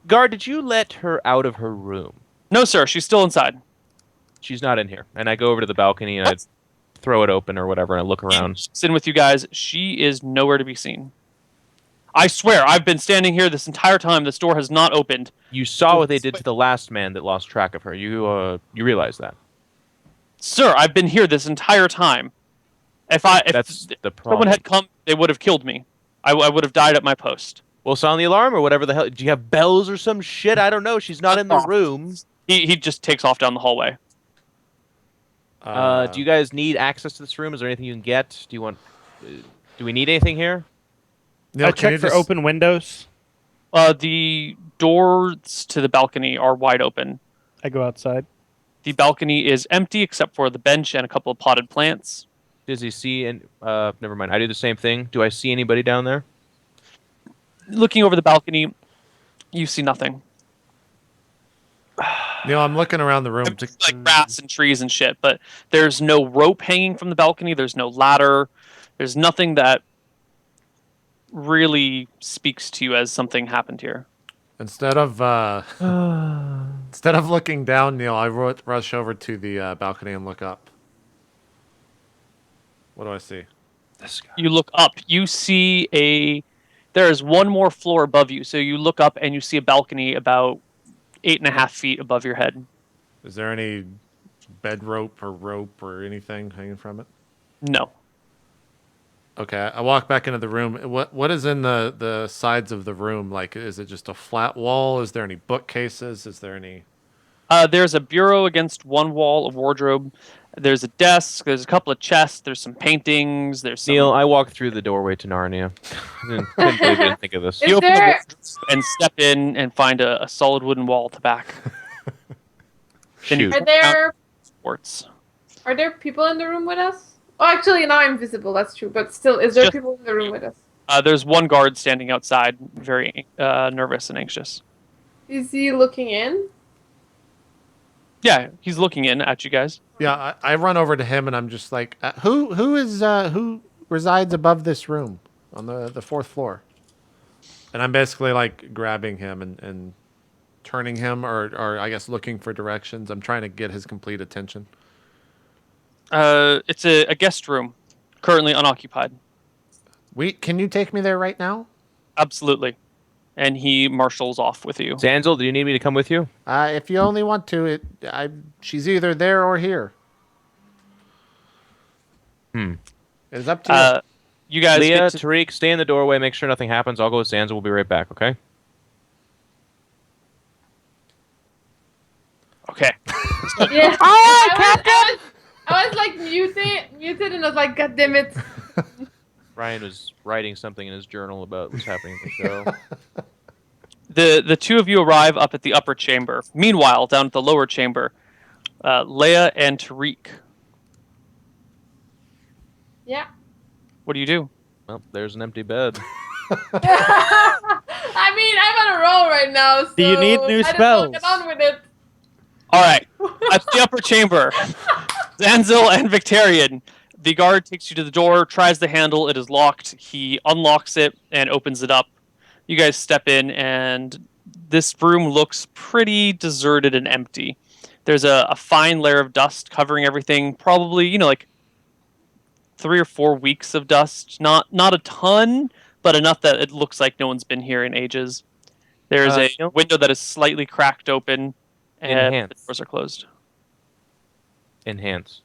Guard, did you let her out of her room? No, sir. She's still inside. She's not in here. And I go over to the balcony and I throw it open or whatever and I look around. She's in with you guys. She is nowhere to be seen. I swear, I've been standing here this entire time. This door has not opened. You saw what they did to the last man that lost track of her. You realize that. Sir, I've been here this entire time. If That's the problem. someone had come, they would have killed me. I would have died at my post. Well, sound the alarm or whatever the hell. Do you have bells or some shit? I don't know. She's not in the room. He just takes off down the hallway. Do you guys need access to this room? Is there anything you can get? Do we need anything here? Neal, I checked for open windows. The doors to the balcony are wide open. I go outside. The balcony is empty except for the bench and a couple of potted plants. Does he see? And never mind. I do the same thing. Do I see anybody down there? Looking over the balcony, you see nothing. Neal, I'm looking around the room. Like grass and trees and shit, but there's no rope hanging from the balcony. There's no ladder. There's nothing that really speaks to you as something happened here. Instead of looking down, Neal, I rush over to the balcony and look up. What do I see? This guy. You look up. You see there is one more floor above you. So you look up and you see a balcony about 8.5 feet above your head. Is there any bed rope or anything hanging from it? No. Okay, I walk back into the room. What is in the sides of the room? Like, is it just a flat wall? Is there any bookcases? Is there any... There's a bureau against one wall, a wardrobe. There's a desk. There's a couple of chests. There's some paintings. There's some... Neal, I walk through the doorway to Narnia. Couldn't believe I didn't think of this. You open the wardrobe and step in and find a solid wooden wall to back. Shoot. Are there people in the room with us? Oh, actually, now I'm visible. That's true. But still, is there people in the room with us? There's one guard standing outside, very nervous and anxious. Is he looking in? Yeah, he's looking in at you guys. Yeah, I run over to him and I'm just like, who resides above this room on the fourth floor? And I'm basically like grabbing him and turning him or I guess looking for directions. I'm trying to get his complete attention. It's a guest room, currently unoccupied. Can you take me there right now? Absolutely. And he marshals off with you. Zanzel, do you need me to come with you? If you only want to, she's either there or here. It's up to you. You guys, Leah, Tariq, stay in the doorway. Make sure nothing happens. I'll go with Zanzel. We'll be right back. Okay. Okay. Yeah. Oh, Captain! I was like muted, and I was like, God damn it. Ryan was writing something in his journal about what's happening in the show. The two of you arrive up at the upper chamber. Meanwhile, down at the lower chamber, Leia and Tariq. Yeah. What do you do? Well, there's an empty bed. I mean, I'm on a roll right now, so Do you need new spells? Get on with it. All right. At the upper chamber, Zanzil and Victorian. The guard takes you to the door, tries the handle. It is locked. He unlocks it and opens it up. You guys step in, and this room looks pretty deserted and empty. There's a fine layer of dust covering everything. Probably, like 3 or 4 weeks of dust. Not a ton, but enough that it looks like no one's been here in ages. There's a window that is slightly cracked open, and the doors are closed. Enhance.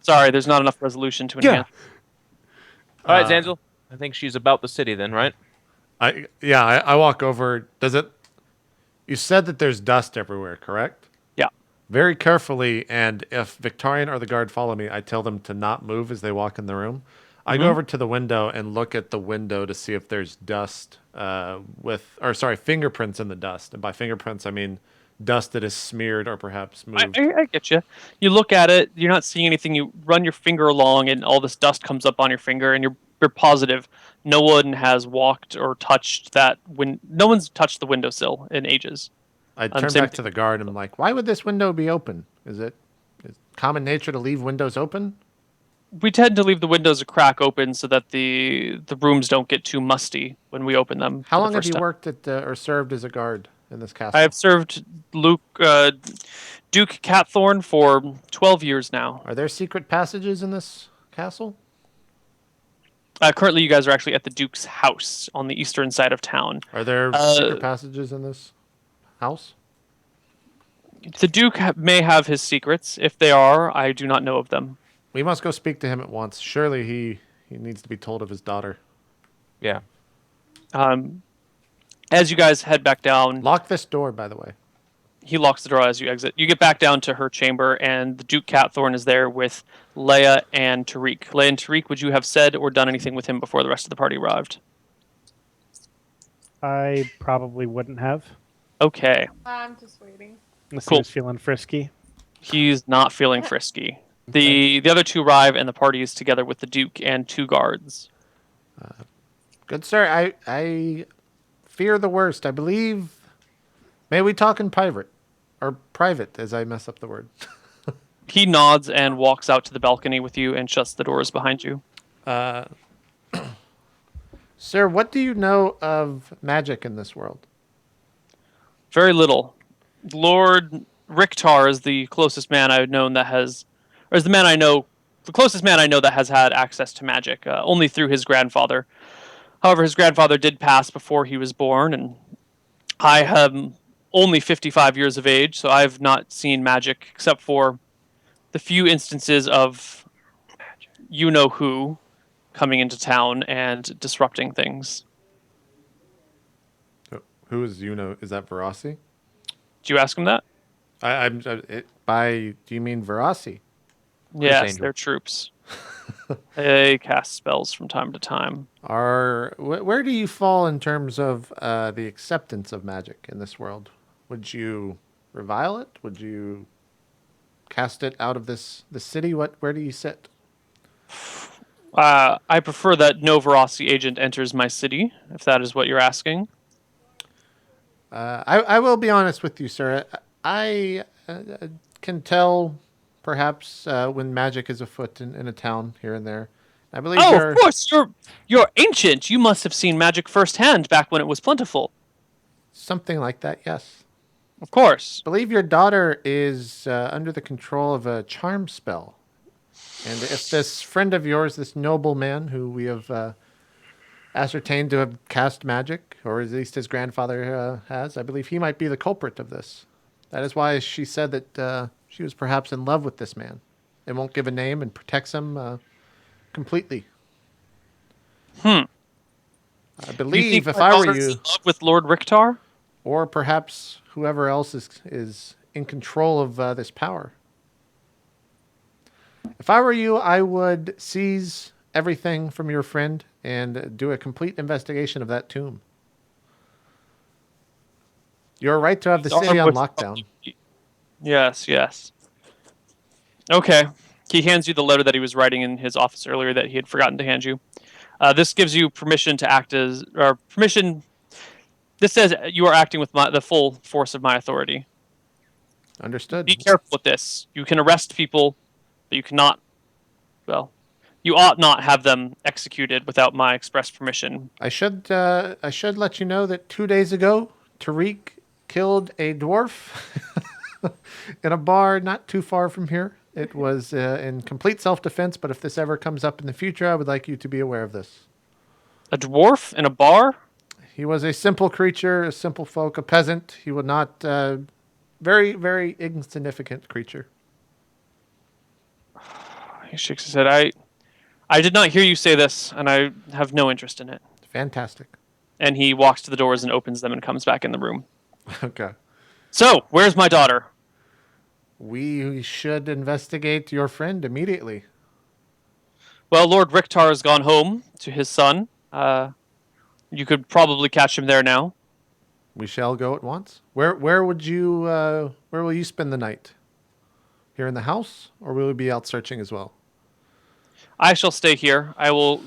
Sorry, there's not enough resolution to enhance. All right, Zanzel. I think she's about the city then, right? I walk over. You said that there's dust everywhere, correct? Yeah. Very carefully, and if Victorian or the guard follow me, I tell them to not move as they walk in the room. I go over to the window and look at the window to see if there's dust fingerprints in the dust. And by fingerprints, I mean dust that is smeared or perhaps moved. I get you. You look at it, you're not seeing anything. You run your finger along, and all this dust comes up on your finger, and you're positive no one has walked or touched that. No one's touched the windowsill in ages. I turn back to the guard and I'm like, why would this window be open? Is it common nature to leave windows open? We tend to leave the windows a crack open so that the rooms don't get too musty when we open them. How for the long have first you time. worked at or served as a guard in this castle? I have served Duke Catthorn for 12 years now. Are there secret passages in this castle? Currently, you guys are actually at the Duke's house on the eastern side of town. Are there secret passages in this house? The Duke may have his secrets. If they are, I do not know of them. We must go speak to him at once. Surely he needs to be told of his daughter. Yeah. As you guys head back down, Lock this door, by the way. he locks the door as you exit. You get back down to her chamber, and the Duke Catthorn is there with Leia and Tariq. Leia and Tariq, would you have said or done anything with him before the rest of the party arrived? I probably wouldn't have. Okay. I'm just waiting. Unless Cool. he was feeling frisky. He's not feeling frisky. The other two arrive, and the party is together with the Duke and 2 guards. Good sir, I fear the worst. I believe. May we talk in private, or private, as I mess up the word. He nods and walks out to the balcony with you and shuts the doors behind you. Sir, what do you know of magic in this world? Very little. Lord Riktar is the closest man I've known that has, or is the man I know, the closest man I know that has had access to magic, only through his grandfather. However, his grandfather did pass before he was born, and I am only 55 years of age, so I've not seen magic except for the few instances of you-know-who coming into town and disrupting things. Who is Is that Verasi? Did you ask him that? Do you mean Verasi? Yes, Angel. they're troops. They cast spells from time to time. Where do you fall in terms of the acceptance of magic in this world? Would you revile it? Would you cast it out of the city? Where do you sit? I prefer that no Verasi agent enters my city, if that is what you're asking. I will be honest with you, sir. I can tell, perhaps, when magic is afoot in a town here and there. I believe. Oh, of course, you're ancient. You must have seen magic firsthand back when it was plentiful. Something like that, yes. Of course. I believe your daughter is under the control of a charm spell. And if this friend of yours, this noble man who we have ascertained to have cast magic, or at least his grandfather has, I believe he might be the culprit of this. That is why she said that she was perhaps in love with this man and won't give a name and protects him completely. I believe if I were you, in love with Lord Riktar? or perhaps whoever else is in control of this power. If I were you, I would seize everything from your friend and do a complete investigation of that tomb. You're right to have the city on lockdown. Yes, yes. Okay. He hands you the letter that he was writing in his office earlier that he had forgotten to hand you. This gives you permission to act as, or permission. This says you are acting with the full force of my authority. Understood. Be careful with this. You can arrest people, but you cannot. Well, you ought not have them executed without my express permission. I should let you know that 2 days ago, Tariq killed a dwarf in a bar not too far from here. It was in complete self-defense, but if this ever comes up in the future, I would like you to be aware of this. A dwarf in a bar? He was a simple creature, a simple folk, a peasant. He was not very, very insignificant creature. He shakes his head. I did not hear you say this, and I have no interest in it. Fantastic. And he walks to the doors and opens them and comes back in the room. Okay. So, where's my daughter? We should investigate your friend immediately. Well, Lord Riktar has gone home to his son. You could probably catch him there now. We shall go at once. Where will you spend the night? Here in the house, or will you be out searching as well? I shall stay here. I will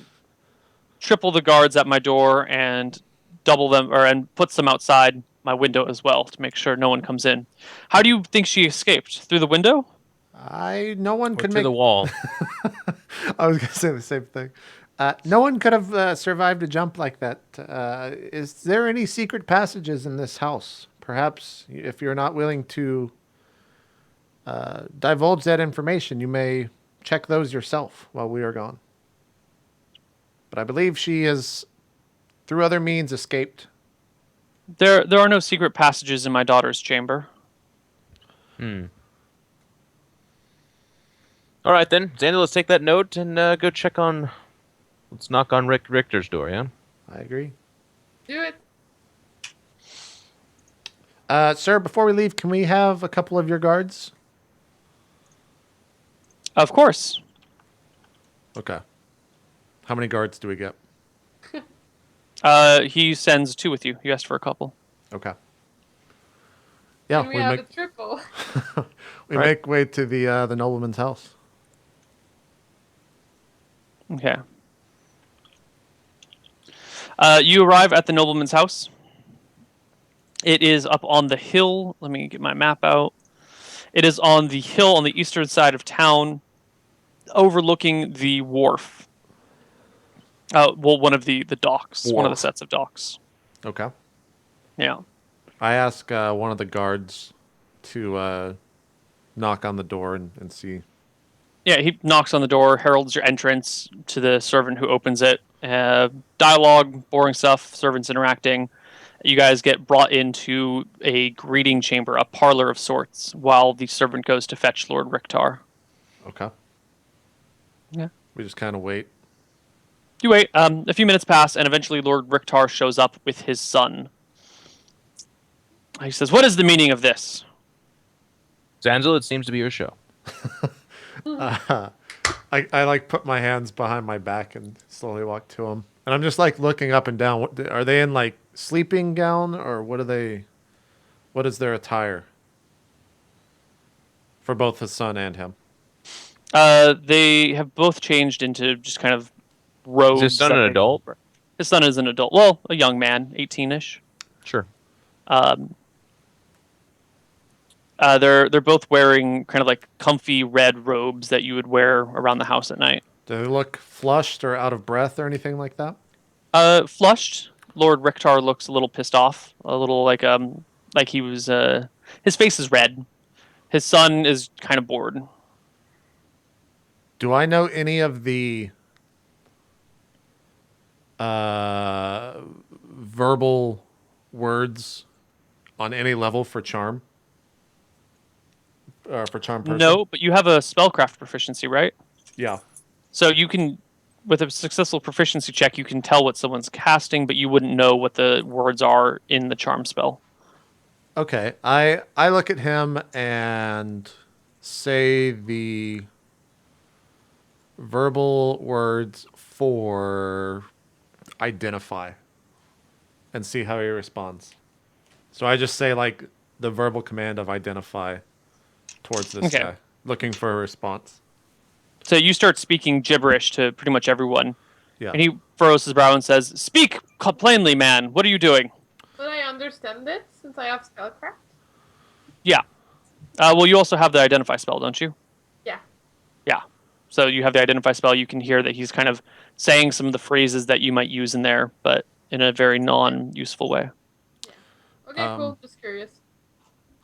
triple the guards at my door and double them, and put some outside my window as well to make sure no one comes in. How do you think she escaped? Through the window? No one Or could to make the wall. I was going to say the same thing. No one could have survived a jump like that. Is there any secret passages in this house? Perhaps if you're not willing to divulge that information, you may check those yourself while we are gone. But I believe she has, through other means, escaped. There are no secret passages in my daughter's chamber. All right, then. Xander, let's take that note and go check on... Let's knock on Richter's door, yeah? I agree. Do it. Sir, before we leave, can we have a couple of your guards? Of course. Okay. How many guards do we get? He sends 2 with you. You asked for a couple. Okay. Yeah, And we have a triple. we Right. make way to the nobleman's house. Okay. You arrive at the nobleman's house. It is up on the hill. Let me get my map out. It is on the hill on the eastern side of town, overlooking the wharf. Well, one of the docks. One of the Wharf. sets of docks. Okay. Yeah. I ask one of the guards to knock on the door and see. Yeah, he knocks on the door, heralds your entrance to the servant who opens it. Dialogue, boring stuff, servants interacting. You guys get brought into a greeting chamber, a parlor of sorts, while the servant goes to fetch Lord Rictar. Okay. Yeah. We just kind of wait. You wait. A few minutes pass, and eventually Lord Rictar shows up with his son. He says, "What is the meaning of this?" Zanzel, it seems to be your show. I like put my hands behind my back and slowly walk to him. And I'm just like looking up and down. What, are they in like sleeping gown or what are they? What is their attire? For both his son and him. They have both changed into just kind of robes. Is his son that an they- adult? His son is an adult. Well, a young man, 18-ish. Sure. They're both wearing kind of like comfy red robes that you would wear around the house at night. Do they look flushed or out of breath or anything like that? Flushed. Lord Rictar looks a little pissed off, a little like he was. His face is red. His son is kind of bored. Do I know any of the verbal words on any level for charm? For charm person? No, but you have a spellcraft proficiency, right? Yeah. So you can, with a successful proficiency check, you can tell what someone's casting, but you wouldn't know what the words are in the charm spell. Okay. I look at him and say the verbal words for identify and see how he responds. So I just say like the verbal command of identify towards this Okay. guy, looking for a response. So you start speaking gibberish to pretty much everyone. Yeah. And he furrows his brow and says, "Speak plainly, man. What are you doing?" Would I understand it since I have spellcraft? Yeah. Well, you also have the identify spell, don't you? Yeah. Yeah. So you have the identify spell. You can hear that he's kind of saying some of the phrases that you might use in there, but in a very non-useful way. Okay, cool. Just curious.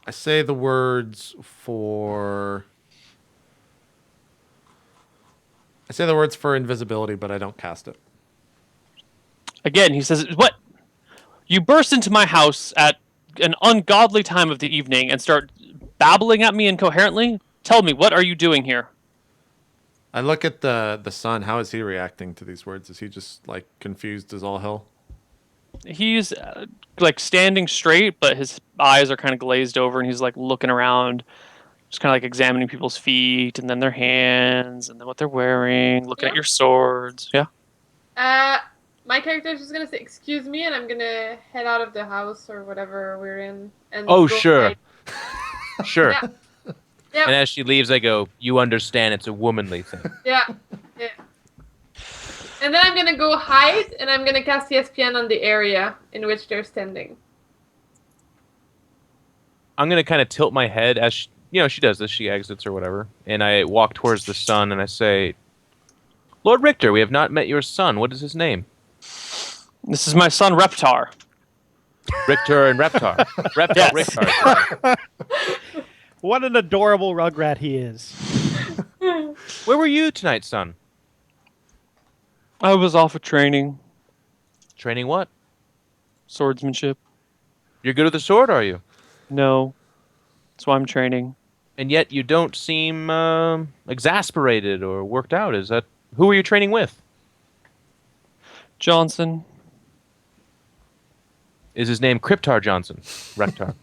I say the words for... I say the words for invisibility, but I don't cast it. Again, he says, "What? You burst into my house at an ungodly time of the evening and start babbling at me incoherently? Tell me, what are you doing here?" I look at the son. How is he reacting to these words? Is he just like confused as all hell? He's like standing straight, but his eyes are kind of glazed over, and he's like looking around, just kind of like examining people's feet, and then their hands, and then what they're wearing, looking at Yeah. your swords. Yeah. My character is just gonna say, "Excuse me," and I'm gonna head out of the house or whatever we're in. And Oh, go sure. hide. Sure. Yeah. Yep. And as she leaves, I go, "You understand it's a womanly thing." Yeah. And then I'm gonna go hide, and I'm gonna cast ESPN on the area in which they're standing. I'm going to kind of tilt my head as she does this. She exits or whatever. And I walk towards the sun and I say, Lord Richter, we have not met your son. What is his name? This is my son, Reptar. Richter and Reptar. Reptar, Yes. Richter. What an adorable rugrat he is. Where were you tonight, son? I was off of training. Training what? Swordsmanship. You're good with the sword, are you? No. That's why I'm training. And yet you don't seem exasperated or worked out. Is that who are you training with? Johnson. Is his name Cryptar Johnson? Reptar.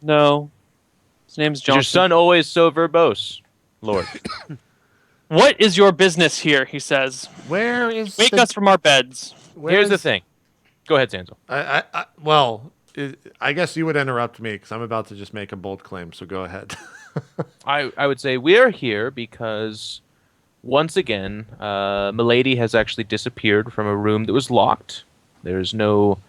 No. His name's Is Johnson. your son always so verbose, Lord? What is your business here? He says. Where is Wake the- us from our beds. Here's the where's- thing. Go ahead, Sanzel. I guess you would interrupt me because I'm about to just make a bold claim. So go ahead. I would say we're here because once again, Milady has actually disappeared from a room that was locked. There's no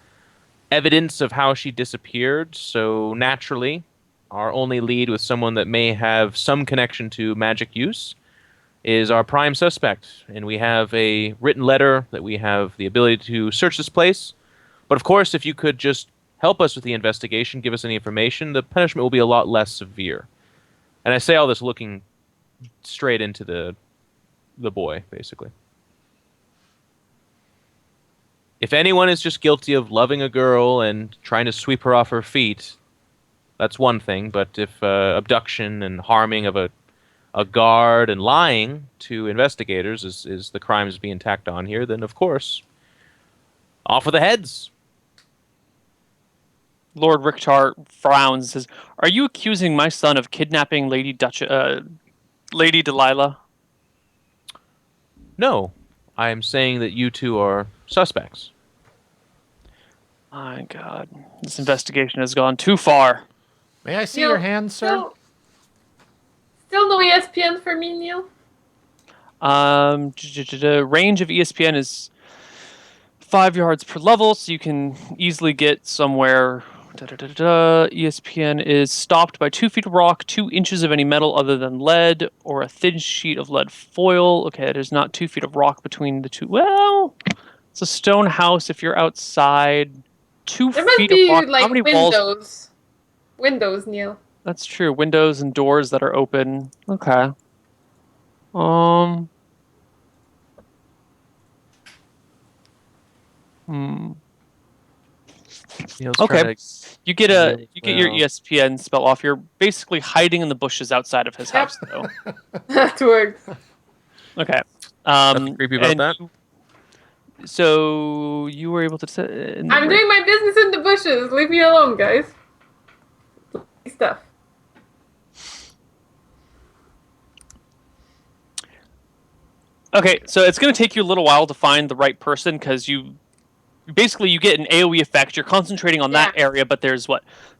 evidence of how she disappeared, so naturally, our only lead with someone that may have some connection to magic use is our prime suspect. And we have a written letter that we have the ability to search this place. But of course, if you could just help us with the investigation, give us any information, the punishment will be a lot less severe. And I say all this looking straight into the boy, basically. If anyone is just guilty of loving a girl and trying to sweep her off her feet, that's one thing. But if abduction and harming of a guard and lying to investigators is the crimes being tacked on here, then of course, off with the heads. Lord Richter frowns and says, "Are you accusing my son of kidnapping Lady Delilah?" No, I am saying that you two are suspects. My God, this investigation has gone too far. May I see Neil, your hand, sir? Still no ESPN for me, Neil? The range of ESPN is 5 yards per level, so you can easily get somewhere. ESPN is stopped by 2 feet of rock, 2 inches of any metal other than lead, or a thin sheet of lead foil. Okay, there's not 2 feet of rock between the two. Well, it's a stone house if you're outside. 2 There must feet be of rock. How like many walls? windows. Windows, Neil. That's true. Windows and doors that are open. Okay. Neil's Okay. trying to- You get your Well. ESPN spell off. You're basically hiding in the bushes outside of his house, though. That works. Okay. Nothing creepy about and that? So you were able to. I'm doing my business in the bushes. Leave me alone, guys. Stuff. Okay, so it's going to take you a little while to find the right person because you get an AOE effect. You're concentrating on that Yeah. area, but there's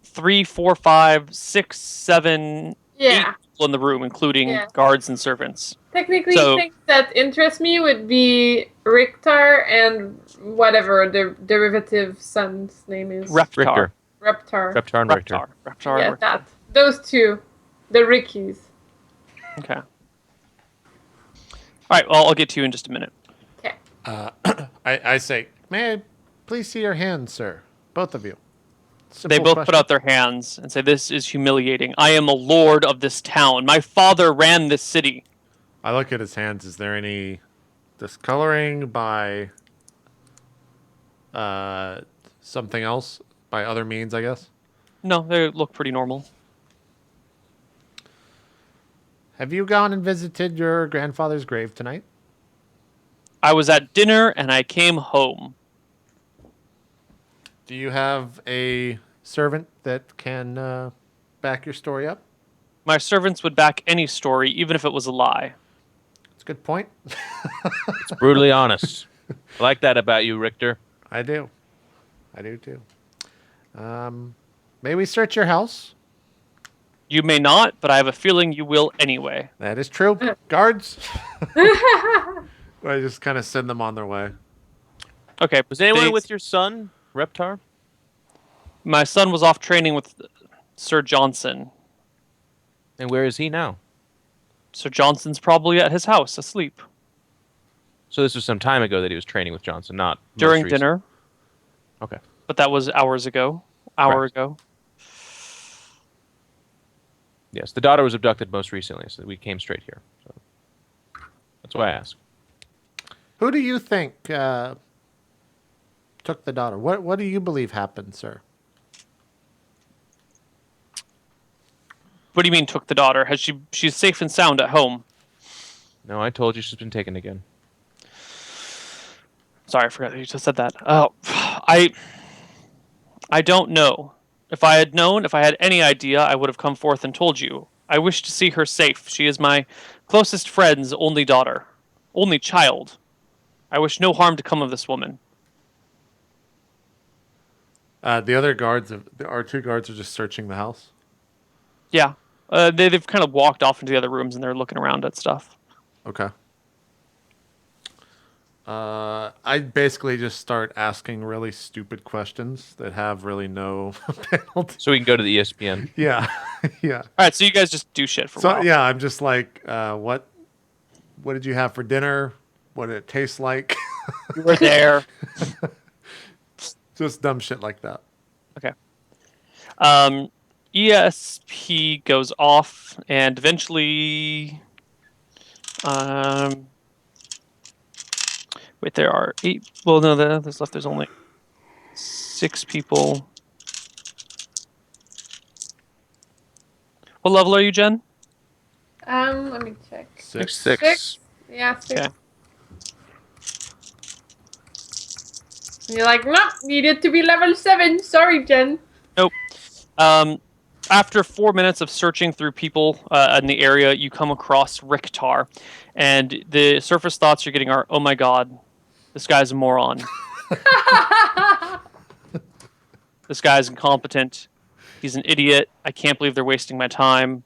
3, 4, 5, 6, 7, 8 Yeah. people in the room, including Yeah. guards and servants. Technically, So- things that interest me would be Richter and whatever the derivative son's name is. Reptar. Richter. Reptar. Reptar and Richter. Reptar. Yeah, Richter. that. Those two. The Rickies. Okay. All right. Well, I'll get to you in just a minute. Okay. I say, may I please see your hand, sir? Both of you. They Simple both put question. out their hands and say, "This is humiliating. I am a lord of this town. My father ran this city." I look at his hands. Is there any discoloring by something else? By other means, I guess? No, they look pretty normal. Have you gone and visited your grandfather's grave tonight? I was at dinner and I came home. Do you have a servant that can back your story up? My servants would back any story, even if it was a lie. That's a good point. It's brutally honest. I like that about you, Richter. I do. I do too. May we search your house? You may not, but I have a feeling you will anyway. That is true. Guards. I just kind of send them on their way. Okay. Was anyone they- with your son, Reptar? My son was off training with Sir Johnson. And where is he now? Sir Johnson's probably at his house, asleep. So this was some time ago that he was training with Johnson, not most During recent. dinner, Okay. but that was hours ago. Hour Right. ago. Yes, the daughter was abducted most recently, so we came straight here. So that's why I asked. Who do you think took the daughter? What do you believe happened, sir? What do you mean took the daughter? She's safe and sound at home. No, I told you she's been taken again. Sorry, I forgot that you just said that. Oh, I don't know. If I had known, if I had any idea, I would have come forth and told you. I wish to see her safe. She is my closest friend's only daughter, only child. I wish no harm to come of this woman. The other guards, our two guards, are just searching the house. Yeah, they've kind of walked off into the other rooms and they're looking around at stuff. Okay. I basically just start asking really stupid questions that have really no penalty. So we can go to the ESPN. Yeah, yeah. All right, so you guys just do shit for a So while. yeah, I'm just like, what did you have for dinner? What did it taste like? You were there. Just dumb shit like that. Okay. ESP goes off, and eventually, wait, there are 8. Well, no, there's left. There's only 6 people. What level are you, Jen? Let me check. Six. Six. Yeah, 6. Okay. And you're like, nope, needed to be level 7. Sorry, Jen. Nope. After 4 minutes of searching through people in the area, you come across Riktar, and the surface thoughts you're getting are, "Oh my god, this guy's a moron. This guy's incompetent. He's an idiot. I can't believe they're wasting my time.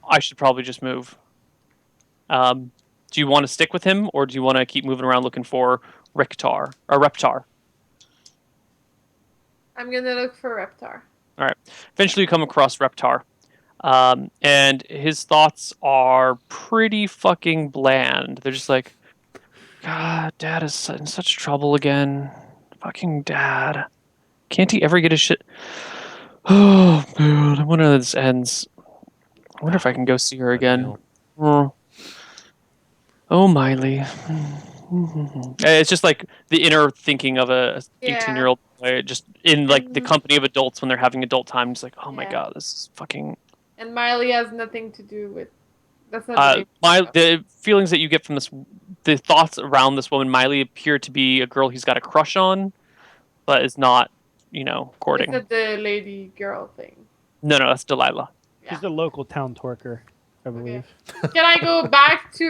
I should probably just move." Do you want to stick with him, or do you want to keep moving around looking for Riktar or Reptar? I'm gonna look for Reptar. All right. Eventually, you come across Reptar, and his thoughts are pretty fucking bland. They're just like, "God, Dad is in such trouble again. Fucking Dad. Can't he ever get his shit? Oh, man. I wonder how this ends. I wonder if I can go see her again. Oh, Miley." It's just like the inner thinking of a 18-year-old boy, just in like the company of adults when they're having adult time. Just like, oh my god, this is fucking. And Miley has nothing to do with. That's not. The feelings that you get from this, the thoughts around this woman, Miley, appear to be a girl he's got a crush on, but is not, courting. Is it the lady girl thing? No, that's Delilah. She's a local town twerker, I believe. Can I go back to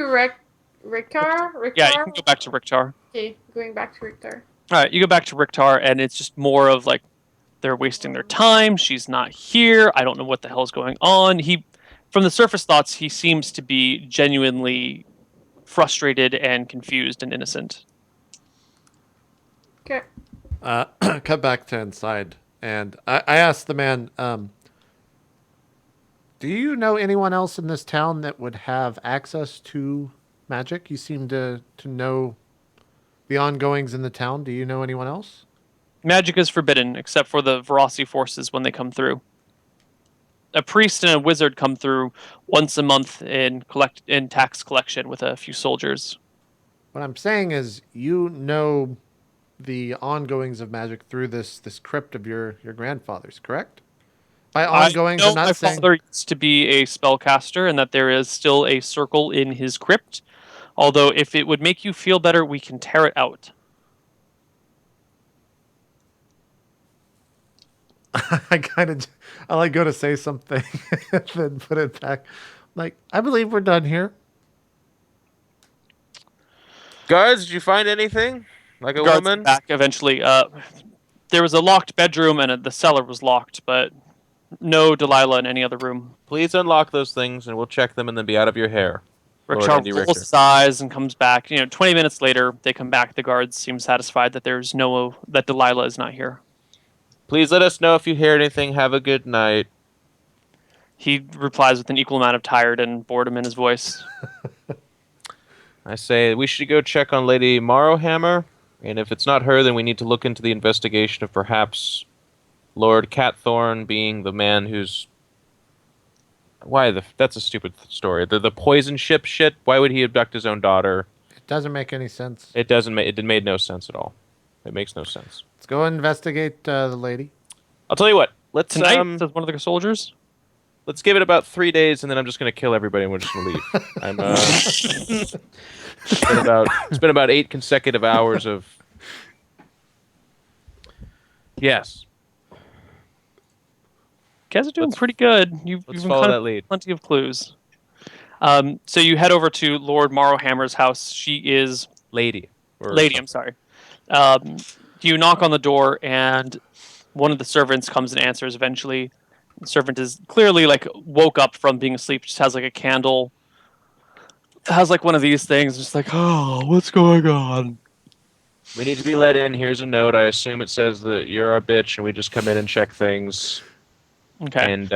Riktar? Yeah, you can go back to Riktar. Okay, going back to Riktar. All right, you go back to Riktar, and it's just more of like they're wasting their time. She's not here. I don't know what the hell's going on. From the surface thoughts, he seems to be genuinely frustrated and confused and innocent. Okay. Cut back to inside, and I asked the man, do you know anyone else in this town that would have access to magic? You seem to know the ongoings in the town. Do you know anyone else? Magic is forbidden, except for the Verasi forces when they come through. A priest and a wizard come through once a month in tax collection with a few soldiers. What I'm saying is, you know the ongoings of magic through this crypt of your grandfather's, correct? By ongoings, I'm not my saying... father used to be a spellcaster, and that there is still a circle in his crypt. Although, if it would make you feel better, we can tear it out. I go to say something and then put it back. Like, I believe we're done here. Guards, did you find anything? Like a Guards woman? back eventually. There was a locked bedroom, and the cellar was locked, but no Delilah in any other room. Please unlock those things, and we'll check them and then be out of your hair. Lord Richard Andy rolls Richter. his eyes and comes back. 20 minutes later, they come back. The guards seem satisfied that that Delilah is not here. Please let us know if you hear anything. Have a good night. He replies with an equal amount of tired and boredom in his voice. I say we should go check on Lady Morrowhammer, and if it's not her, then we need to look into the investigation of perhaps Lord Catthorn being the man who's... That's a stupid story. The poison ship shit. Why would he abduct his own daughter? It doesn't make any sense. It doesn't make. It made no sense at all. It makes no sense. Let's go investigate the lady. I'll tell you what. Let's Tonight, says one of the soldiers. let's give it about 3 days, and then I'm just gonna kill everybody, and we're just gonna leave. It's been about 8 consecutive hours of... Yes. You guys are doing pretty good. You've Let's been follow kind that of lead. plenty of clues. So you head over to Lord Morrowhammer's house. She is Lady. lady. I'm sorry. You knock on the door, and one of the servants comes and answers. Eventually, the servant is clearly like woke up from being asleep. Just has like a candle. Has like one of these things. Just like, oh, what's going on? We need to be let in. Here's a note. I assume it says that you're our bitch, and we just come in and check things. Okay. And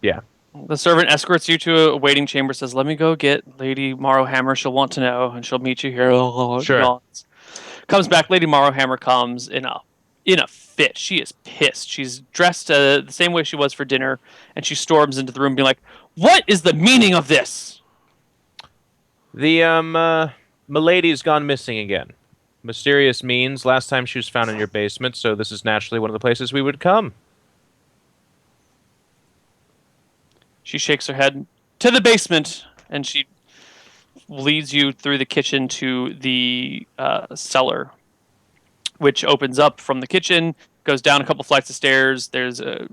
yeah. The servant escorts you to a waiting chamber. Says, "Let me go get Lady Morrowhammer. She'll want to know, and she'll meet you here." Sure. Nods. Comes back. Lady Morrowhammer comes in a fit. She is pissed. She's dressed the same way she was for dinner, and she storms into the room, being like, "What is the meaning of this?" The Milady's gone missing again. Mysterious means. Last time she was found in your basement, so this is naturally one of the places we would come. She shakes her head to the basement, and she leads you through the kitchen to the cellar, which opens up from the kitchen, goes down a couple flights of stairs.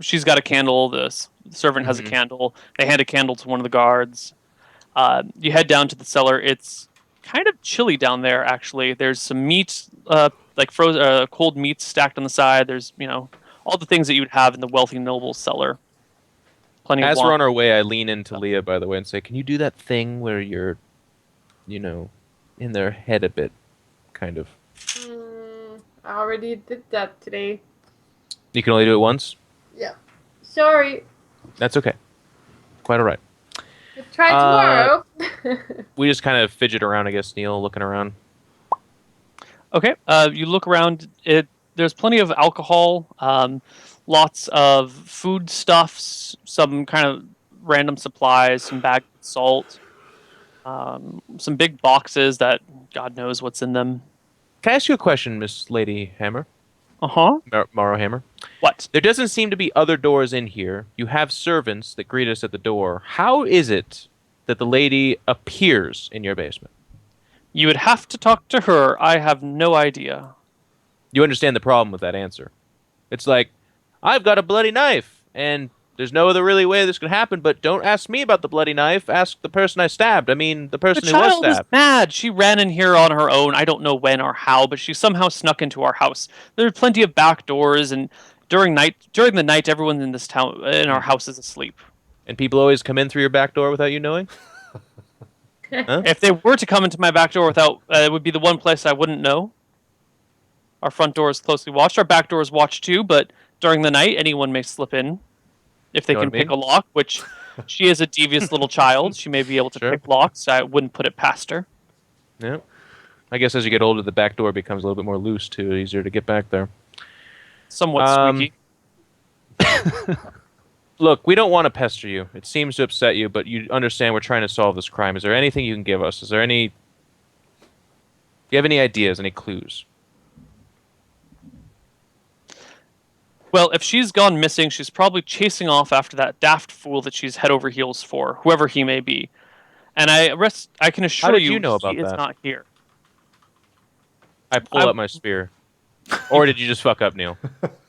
She's got a candle. The servant has a candle. They hand a candle to one of the guards. You head down to the cellar. It's kind of chilly down there, actually. There's some meat, like frozen, cold meats stacked on the side. There's, all the things that you would have in the wealthy noble's cellar. Plenty of As we're wine. on our way, I lean into Leah, by the way, and say, "Can you do that thing where you're, in their head a bit, kind of?" I already did that today. You can only do it once? Yeah. Sorry. That's okay. Quite all right. We'll try tomorrow. We just kind of fidget around, I guess, Neil, looking around. Okay. You look around. There's plenty of alcohol, lots of foodstuffs, some kind of random supplies, some bags of salt, some big boxes that God knows what's in them. Can I ask you a question, Miss Lady Hammer? Uh-huh. Morrowhammer? What? There doesn't seem to be other doors in here. You have servants that greet us at the door. How is it that the lady appears in your basement? You would have to talk to her. I have no idea. You understand the problem with that answer. It's like, I've got a bloody knife, and there's no other really way this could happen, but don't ask me about the bloody knife. Ask the person I stabbed. I mean, the person The who was child is stabbed. mad. She ran in here on her own. I don't know when or how, but she somehow snuck into our house. There are plenty of back doors, and during the night, everyone in this town, in our house, is asleep. And people always come in through your back door without you knowing? Huh? If they were to come into my back door without, it would be the one place I wouldn't know. Our front door is closely watched. Our back door is watched too, but during the night, anyone may slip in if they Know what can I mean? pick a lock, which she is a devious little child. She may be able to Sure. pick locks. I wouldn't put it past her. Yeah. I guess as you get older, the back door becomes a little bit more loose, too. Easier to get back there. Somewhat squeaky. Look, we don't want to pester you. It seems to upset you, but you understand we're trying to solve this crime. Is there anything you can give us? Do you have any ideas, any clues? Well, if she's gone missing, she's probably chasing off after that daft fool that she's head over heels for, whoever he may be. And I can assure did you know about he is that? not here. I pull out my spear. Or did you just fuck up, Neil?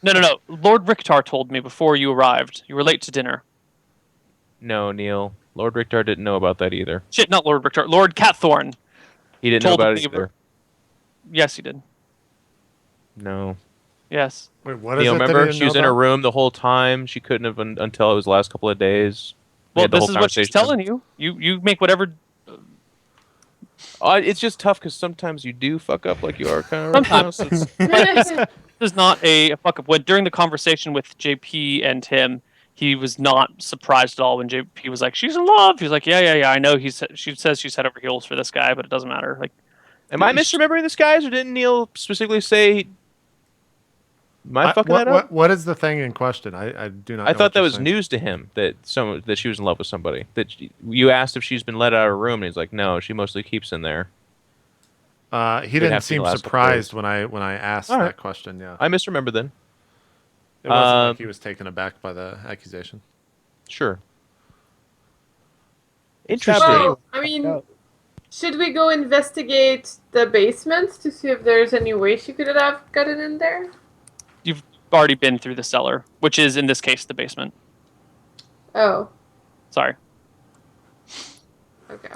No. Lord Rictar told me before you arrived. You were late to dinner. No, Neil. Lord Richter didn't know about that either. Shit, not Lord Rictar. Lord Catthorn. He didn't know Told about me it either. Yes, he did. No. Yes. Wait, what is Neil, it that he remember? didn't She was know in her about? room the whole time. She couldn't have until it was the last couple of days. We Well, had the this whole is what she's conversation. telling you. You make whatever. It's just tough because sometimes you do fuck up like you are kind of right now. So it's- This is not a fuck up. When during the conversation with JP and him, He was not surprised at all when JP was like, "She's in love." He was like, "Yeah, I know." She says she's head over heels for this guy, but it doesn't matter. Like, Am I misremembering this, guys, or didn't Neal specifically say? Am I fucking that up? What is the thing in question? I do not. I know thought what that you're was saying. news to him that she was in love with somebody. You asked if she's been let out of her room, and he's like, "No, she mostly keeps in there." He It'd have didn't to be seem the last couple surprised days. when I asked All right. that question. Yeah, I misremembered then. it wasn't like he was taken aback by the accusation. Sure. Interesting. Well, I mean, should we go investigate the basement to see if there's any way she could have gotten in there? you've already been through the cellar, which is in this case the basement. Oh, Sorry. okay.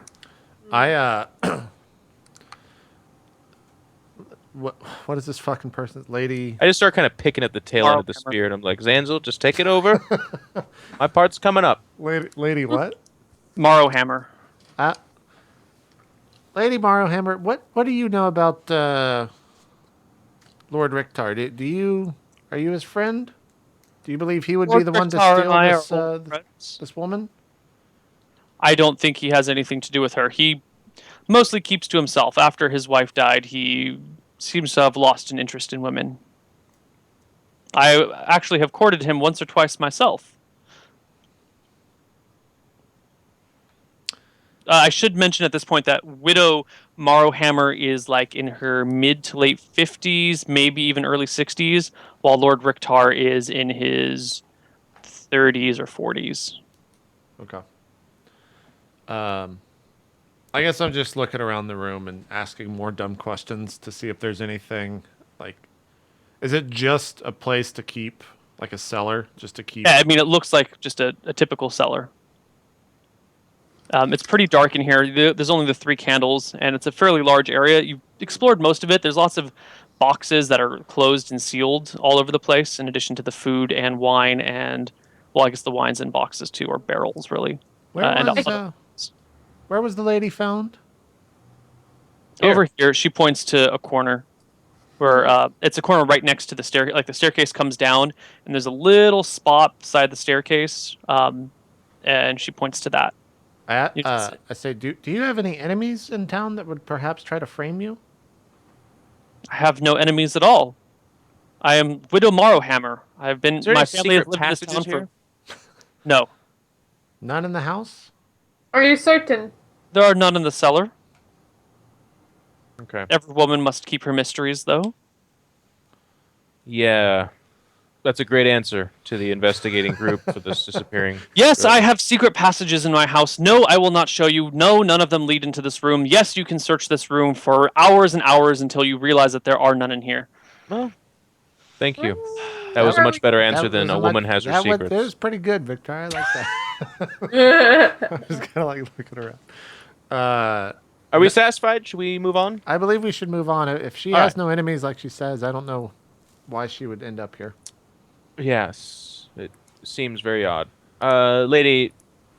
What is this fucking person's lady? I just start kind of picking at the tail end of the Hammer. spear, and I'm like, Zanzel, just take it over. My part's coming up. Lady what? Morrow Hammer. Lady Morrowhammer, what do you know about Lord Ricktar? Are you his friend? Do you believe he would be Lord the one to Ricktar and steal I this are old friends. this woman? I don't think he has anything to do with her. He mostly keeps to himself. After his wife died, he seems to have lost an interest in women. I actually have courted him once or twice myself. I should mention at this point that Widow Morrowhammer is like in her mid to late 50s, maybe even early 60s, while Lord Ricktar is in his 30s or 40s. Okay. I guess I'm just looking around the room and asking more dumb questions to see if there's anything like. Is it just a place to keep, like a cellar, just to keep? Yeah, I mean, it looks like just a typical cellar. It's pretty dark in here. There's only the 3 candles, and it's a fairly large area. You've explored most of it. There's lots of boxes that are closed and sealed all over the place, in addition to the food and wine and, well, I guess the wine's in boxes too, or barrels, really. Where was the lady found? Over here, she points to a corner where it's a corner right next to the stair. Like the staircase comes down, and there's a little spot beside the staircase, and she points to that. I say, do you have any enemies in town that would perhaps try to frame you? I have no enemies at all. I am Widow Morrowhammer. I've been Is there my any family has secret lived in this town passages here? No, None in the house? Are you certain? there are none in the cellar. Okay. Every woman must keep her mysteries, though. Yeah. That's a great answer to the investigating group for this disappearing. Yes, girl. I have secret passages in my house. No, I will not show you. No, none of them lead into this room. Yes, you can search this room for hours and hours until you realize that there are none in here. Well, thank you. That was a much better answer That than was a woman has her secrets. That was pretty good, Victor. I like that. I was kind of like looking around. Are we satisfied? Should we move on? I believe we should move on. If she All has right. no enemies, like she says, I don't know why she would end up here. Yes. It seems very odd. Lady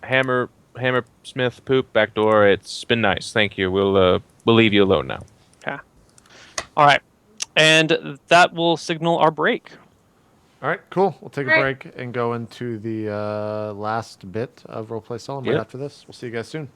Hammersmith Poop back door. It's been nice. Thank you. We'll leave you alone now. Okay. All right. And that will signal our break. All right, cool. We'll take a All right. break and go into the last bit of RollPlay Solum right Yep. after this. We'll see you guys soon.